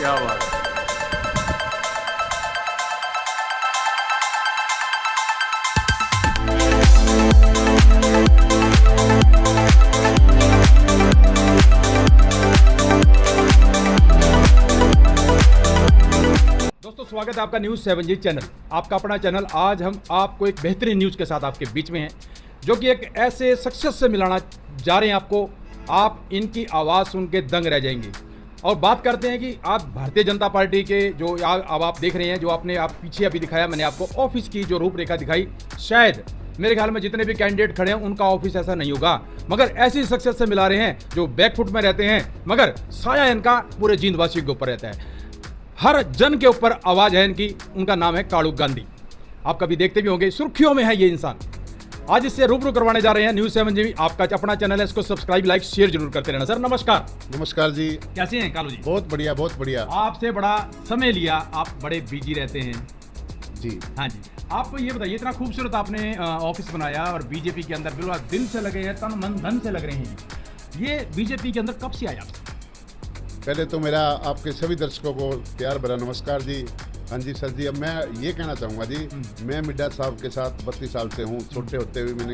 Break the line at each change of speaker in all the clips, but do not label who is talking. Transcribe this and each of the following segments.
क्या बात है।
दोस्तों स्वागत है आपका न्यूज़ 7G चैनल, आपका अपना चैनल। आज हम आपको एक बेहतरीन न्यूज़ के साथ आपके बीच में हैं, जो कि एक ऐसे शख्सियत से मिलाना जा रहे हैं आपको। आप इनकी आवाज़ सुन के दंग रह जाएंगे। और बात करते हैं कि आप भारतीय जनता पार्टी के जो अब आप देख रहे हैं, जो आपने आप पीछे अभी दिखाया, मैंने आपको ऑफिस की जो रूपरेखा दिखाई, शायद मेरे ख्याल में जितने भी कैंडिडेट खड़े हैं उनका ऑफिस ऐसा नहीं होगा, मगर ऐसी शख्सियत से मिला रहे हैं जो बैकफुट में रहते हैं, मगर साया इनका पूरे जींदवासियों के ऊपर रहता है। हर जन के ऊपर आवाज़ है इनकी। उनका नाम है कालू गांधी। आप कभी देखते भी होंगे, सुर्खियों में है ये इंसान। आज इससे रूबरू करवाने जा रहे हैं न्यूज़ 7G। आपका अपना चैनल है, इसको सब्सक्राइब लाइक शेयर जरूर करते रहना। सर नमस्कार।
नमस्कार जी।
कैसे हैं कालू जी?
बहुत बढ़िया, बहुत बढ़िया।
आपसे बड़ा समय लिया, आप बड़े बिजी रहते हैं
जी।
हाँ जी, आप ये बताइए, इतना खूबसूरत आपने ऑफिस बनाया और बीजेपी के अंदर बिल्कुल दिल से लगे हैं, तन मन धन से लग रहे हैं। ये बीजेपी के अंदर कब से आया आपसे?
पहले तो मेरा आपके सभी दर्शकों को प्यार भरा नमस्कार जी। हाँ जी सर जी। अब मैं ये कहना चाहूँगा जी, मैं मिड्डा साहब के साथ 32 साल से हूँ। छोटे होते हुए मैंने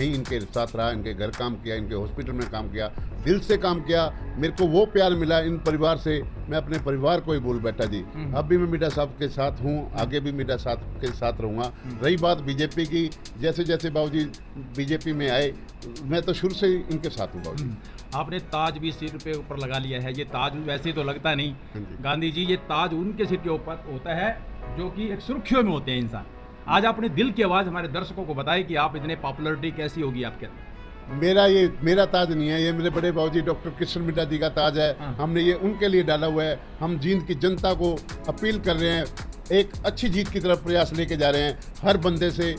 इनके साथ रहा, इनके घर काम किया, इनके हॉस्पिटल में काम किया, दिल से काम किया। मेरे को वो प्यार मिला इन परिवार से, मैं अपने परिवार को ही भूल बैठा जी। अब भी मैं मिड्डा साहब के साथ हूँ, आगे भी मिड्डा साहब के साथ रहूँगा। रही बात बीजेपी की, जैसे जैसे बाबूजी बीजेपी में आए, मैं तो शुरू से ही इनके साथ हूँ बाबूजी।
आपने ताज भी सिर पे ऊपर लगा लिया है। ये ताज वैसे तो लगता नहीं गांधी जी, ये ताज उनके सिर के ऊपर होता है जो कि एक सुर्खियों में होते हैं इंसान। आज अपने दिल की आवाज़ हमारे दर्शकों को बताएं कि आप इतने पॉपुलरिटी कैसी होगी आपके अंदर।
मेरा ताज नहीं है, ये मेरे बड़े बाबूजी डॉक्टर कृष्ण मिड्डा जी का ताज है। हमने ये उनके लिए डाला हुआ है। हम जींद की जनता को अपील कर रहे हैं, एक अच्छी जीत की तरफ प्रयास लेके जा रहे हैं। हर बंदे से,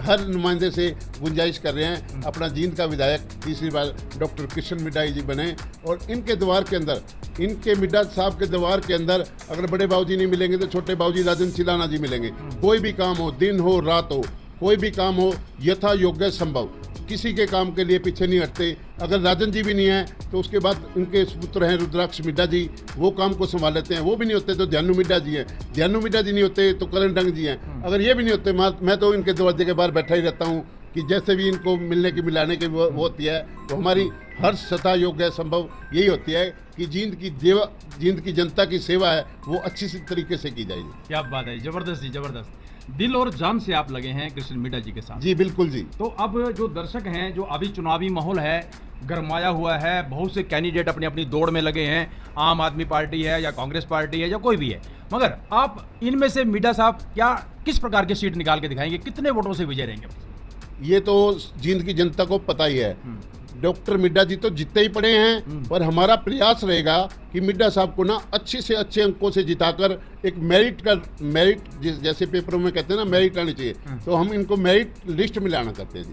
हर नुमाइंदे से गुंजाइश कर रहे हैं, अपना जींद का विधायक तीसरी बार डॉक्टर कृष्ण मिड्डा जी बने। और इनके द्वार के अंदर, इनके मिड्डा साहब के द्वार के अंदर अगर बड़े बाबूजी नहीं मिलेंगे तो छोटे बाबूजी राजन चिलाना जी मिलेंगे। कोई भी काम हो, दिन हो रात हो, कोई भी काम हो, यथा योग्य संभव, किसी के काम के लिए पीछे नहीं हटते। अगर राजन जी भी नहीं है तो उसके बाद उनके पुत्र हैं रुद्राक्ष मिड्डा जी, वो काम को संभाल लेते हैं। वो भी नहीं होते तो ध्यानु मिड्डा जी हैं, ध्यानु मिड्डा जी नहीं होते तो करण डंग जी हैं। अगर ये भी नहीं होते, मैं तो इनके दरवाजे के बाहर बैठा ही रहता हूँ कि जैसे भी इनको मिलने की मिलाने की वो होती है, तो हमारी हर सतह योग्य संभव यही होती है कि जींद की जनता की सेवा है वो अच्छी तरीके से की जाएगी।
क्या बात है, जबरदस्त जी, जबरदस्त। दिल और जान से आप लगे हैं कृष्ण मिड्डा जी के साथ।
जी बिल्कुल जी।
तो अब जो दर्शक हैं, जो अभी चुनावी माहौल है, गरमाया हुआ है, बहुत से कैंडिडेट अपनी अपनी दौड़ में लगे हैं, आम आदमी पार्टी है या कांग्रेस पार्टी है या कोई भी है, मगर आप इनमें से मिड्डा साहब क्या किस प्रकार की सीट निकाल के दिखाएंगे, कितने वोटों से विजय रहेंगे?
ये तो जींद की जनता को पता ही है। डॉक्टर मिड्डा जी तो जीतते ही पड़े हैं, पर हमारा प्रयास रहेगा कि मिड्डा साहब को ना अच्छे से अच्छे अंकों से जिताकर एक मेरिट जैसे पेपरों में कहते हैं ना, मेरिट आनी चाहिए, तो हम इनको मेरिट लिस्ट में लाना चाहते हैं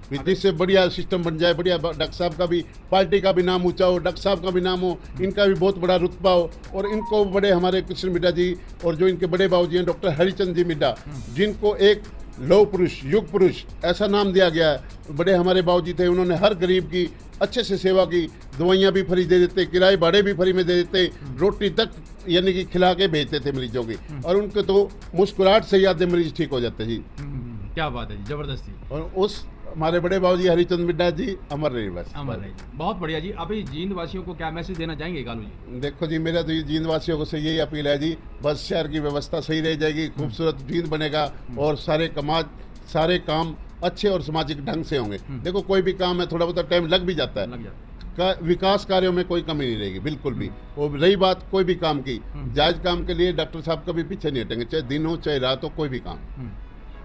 जी। जिससे बढ़िया सिस्टम बन जाए, बढ़िया डॉक्टर साहब का भी, पार्टी का भी नाम ऊंचा हो, डॉक्टर साहब का भी नाम हो, इनका भी बहुत बड़ा रुतबा हो। और इनको बड़े हमारे कृष्ण मिड्डा जी और जो इनके बड़े बाबूजी हैं डॉक्टर हरिचंद जी मिड्डा, जिनको एक लौह पुरुष, युग पुरुष ऐसा नाम दिया गया है। बड़े हमारे बाबूजी थे, उन्होंने हर गरीब की अच्छे से सेवा की, दवाइयाँ भी फ्री दे देते, किराए भाड़े भी फ्री में दे देते, रोटी तक यानी कि खिला के भेजते थे मरीजों की, और उनके तो मुस्कुराहट से ही आधे मरीज ठीक हो जाते जी।
क्या बात है, जबरदस्ती।
और उस हमारे बड़े बाबूजी हरिचंद मिड्डा जी अमर रहे, बस
अमर रहे। बहुत बढ़िया जी। अभी जींद वासियों को क्या मैसेज देना चाहेंगे कालू जी?
देखो जी, मेरा तो जींद वासियों को से यही अपील है जी, बस शहर की व्यवस्था सही रह जाएगी, खूबसूरत जींद बनेगा और सारे काम अच्छे और सामाजिक ढंग से होंगे। देखो कोई भी काम है, थोड़ा बहुत टाइम लग भी जाता है, विकास कार्यों में कोई कमी नहीं रहेगी बिल्कुल भी। और रही बात कोई भी काम की, जायज काम के लिए डॉक्टर साहब कभी पीछे नहीं हटेंगे, चाहे दिन हो चाहे रात हो, कोई भी काम।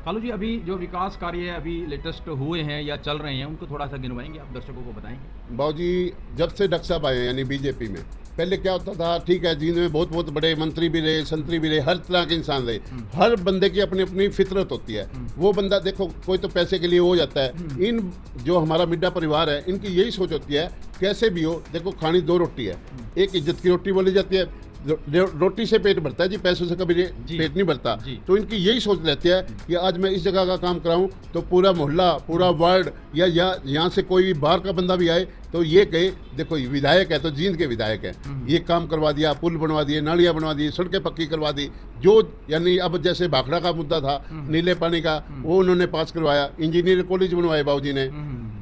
कालू जी, अभी जो विकास कार्य अभी लेटेस्ट हुए हैं या चल रहे हैं, उनको थोड़ा सा गिनवाएंगे, आप दर्शकों को बताएंगे?
बाबूजी जब से डॉक्टर साहब आए हैं यानी बीजेपी में, पहले क्या होता था, ठीक है जींद में बहुत बड़े मंत्री भी रहे, संतरी भी रहे, हर तरह के इंसान रहे। हर बंदे की अपनी अपनी फितरत होती है। वो बंदा देखो कोई तो पैसे के लिए हो जाता है। इन जो हमारा मिड्डा परिवार है, इनकी यही सोच होती है कैसे भी हो, देखो खानी दो रोटी है, एक इज्जत की रोटी बोली जाती है, रोटी से पेट भरता है जी, पैसों से कभी पेट नहीं भरता। तो इनकी यही सोच रहती है कि आज मैं इस जगह का काम कराऊं तो पूरा मोहल्ला, पूरा वार्ड या यहाँ से कोई भी बाहर का बंदा भी आए तो ये कहे देखो ये विधायक है तो जींद के विधायक है, ये काम करवा दिया, पुल बनवा दिए, नालियाँ बनवा दी, सड़कें पक्की करवा दी। जो यानी अब जैसे भाखड़ा का मुद्दा था नीले पानी का, वो उन्होंने पास करवाया, इंजीनियर कॉलेज बनवाए बाबूजी ने।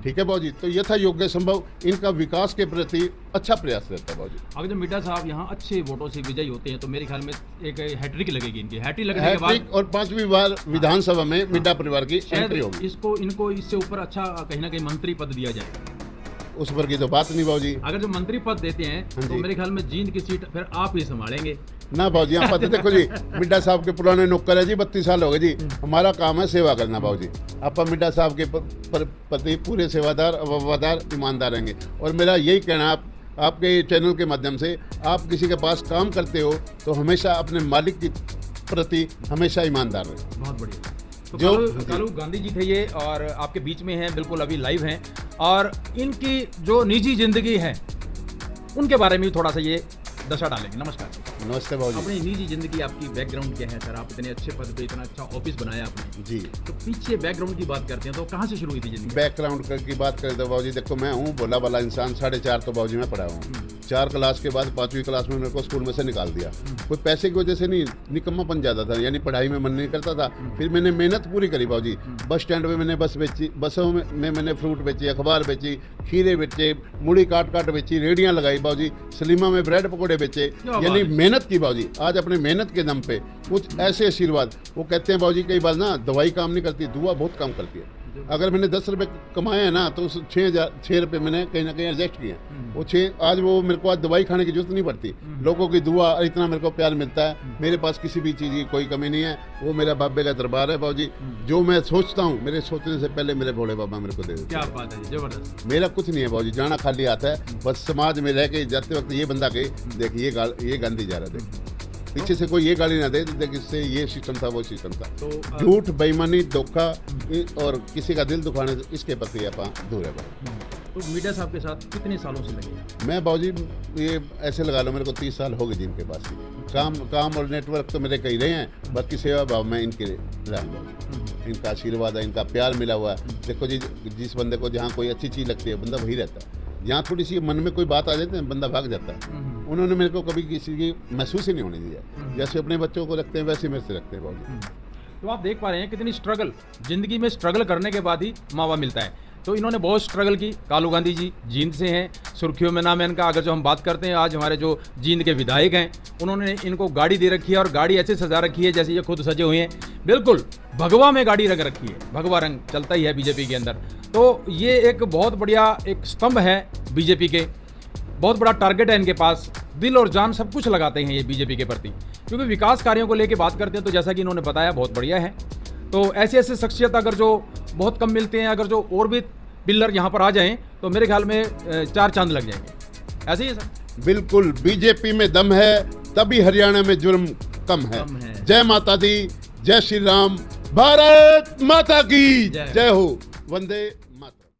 ठीक है बाबूजी, तो यथा योग्य संभव इनका विकास के प्रति अच्छा प्रयास रहता है बाबूजी।
अगर जब मिड्डा साहब यहाँ अच्छे वोटों से विजयी होते हैं तो मेरे ख्याल में एक हैट्रिक लगेगी इनकी, हैट्रिक लगने के बाद
और 5वीं बार विधानसभा में मिड्डा परिवार की एंट्री होगी।
इनको इससे ऊपर अच्छा कहीं ना कहीं मंत्री पद दिया जाए,
उस पर की तो बात नहीं बाबूजी।
अगर जो मंत्री पद देते हैं तो मेरे ख्याल में जींद की सीट फिर आप ही संभालेंगे
ना बाबूजी। यहाँ पता देखो जी, मिड्डा साहब के पुराने नौकर है जी, 32 साल हो गए जी। हमारा काम है सेवा करना बाबूजी। आप मिड्डा साहब के प्रति पूरे सेवादार, वफादार, ईमानदार रहेंगे। और मेरा यही कहना है आपके चैनल के माध्यम से, आप किसी के पास काम करते हो तो हमेशा अपने मालिक के प्रति हमेशा ईमानदार रहे।
बहुत बढ़िया। तो कालू गांधी जी थे ये, और आपके बीच में हैं, बिल्कुल अभी लाइव हैं, और इनकी जो निजी जिंदगी है उनके बारे में थोड़ा सा ये दशा डालेंगे। नमस्कार।
नमस्ते बाबूजी।
अपनी निजी जिंदगी, आपकी बैकग्राउंड क्या है सर? आप इतने अच्छे पद पे, इतना अच्छा ऑफिस बनाया आपने
जी,
तो पीछे बैकग्राउंड की बात करते हैं तो कहाँ से शुरू हुई थी जिंदगी?
बैकग्राउंड की बात करें तो बाबूजी देखो, मैं हूँ भोला वाला इंसान। 4.5 तो बाबूजी मैं पढ़ा हूँ। 4 क्लास के बाद 5वीं क्लास में मेरे को स्कूल में से निकाल दिया। कोई पैसे की वजह से नहीं, निकम्मापन ज़्यादा था, यानी पढ़ाई में मन नहीं करता था। फिर मैंने मेहनत पूरी करी बाबूजी। बस स्टैंड में मैंने बस बेची, बसों में मैंने फ्रूट बेची, अखबार बेची, खीरे बेचे, मुड़ी काट बेची, रेडियाँ लगाई बाबूजी, सलीमा में ब्रेड पकौड़े बेचे, यानी मेहनत की बाबूजी। आज अपने मेहनत के दम पे कुछ ऐसे आशीर्वाद, वो कहते हैं बाबूजी कई बार ना दवाई काम नहीं करती, दुआ बहुत काम करती है। अगर मैंने 10 रुपये कमाए हैं ना तो उस 6 रुपये मैंने कहीं ना कहीं एडजस्ट किए हैं। वो 6 आज वो मेरे को आज दवाई खाने की जरूरत नहीं पड़ती। लोगों की दुआ, इतना मेरे को प्यार मिलता है। मेरे पास किसी भी चीज़ की कोई कमी नहीं है। वो मेरा बाबे का दरबार है बाबूजी। जो मैं सोचता हूँ मेरे सोचने से पहले मेरे भोले बाबा मेरे को दे देते।
क्या बात है, जबरदस्त।
मेरा कुछ नहीं है बाबूजी, जाना खाली आता है। बस समाज में रह के जाते वक्त ये बंदा कहे देखिए ये गांधी जा रहा है, पीछे से कोई ये गाली ना दे इससे ये सिस्टम था, वो सिस्टम था। तो झूठ, बेईमानी, धोखा और किसी का दिल दुखाने से इसके प्रति आप दूर है।
तो मीडिया साहब के साथ कितने सालों से लगे?
मैं बाबूजी ये ऐसे लगा लो, मेरे को 30 साल हो गए जिनके पास। काम और नेटवर्क तो मेरे कई रहे हैं, बाकी सेवा भाव में इनके रहा। इनका आशीर्वाद है, इनका प्यार मिला हुआ है। देखो जी, जिस बंदे को जहाँ कोई अच्छी चीज़ लगती है बंदा वही रहता है। जहाँ थोड़ी सी मन में कोई बात आ जाती है बंदा भाग जाता है। उन्होंने मेरे को कभी किसी की महसूस ही नहीं होने दिया। जैसे अपने बच्चों को रखते हैं वैसे मेरे से रखते हैं बाबूजी।
तो आप देख पा रहे हैं कितनी स्ट्रगल, जिंदगी में स्ट्रगल करने के बाद ही मावा मिलता है। तो इन्होंने बहुत स्ट्रगल की। कालू गांधी जी जींद से हैं, सुर्खियों में नाम है इनका। अगर जो हम बात करते हैं, आज हमारे जो जींद के विधायक हैं उन्होंने इनको गाड़ी दे रखी है, और गाड़ी ऐसे सजा रखी है जैसे ये खुद सजे हुए हैं। बिल्कुल भगवा में गाड़ी रख रखी है, भगवा रंग चलता ही है बीजेपी के अंदर। तो ये एक बहुत बढ़िया एक स्तंभ है बीजेपी के, बहुत बड़ा टारगेट है इनके पास। दिल और जान सब कुछ लगाते हैं ये बीजेपी के प्रति, क्योंकि विकास कार्यों को लेकर बात करते हैं तो जैसा कि इन्होंने बताया बहुत बढ़िया है। तो ऐसे ऐसे शख्सियत अगर जो बहुत कम मिलते हैं, अगर जो और भी पिल्लर यहाँ पर आ जाएं तो मेरे ख्याल में 4 चांद लग जाएंगे। ऐसे ही है सर?
बिल्कुल, बीजेपी में दम है तभी हरियाणा में जुर्म कम है। जय माता दी, जय श्री राम, भारत माता की जय हो, वंदे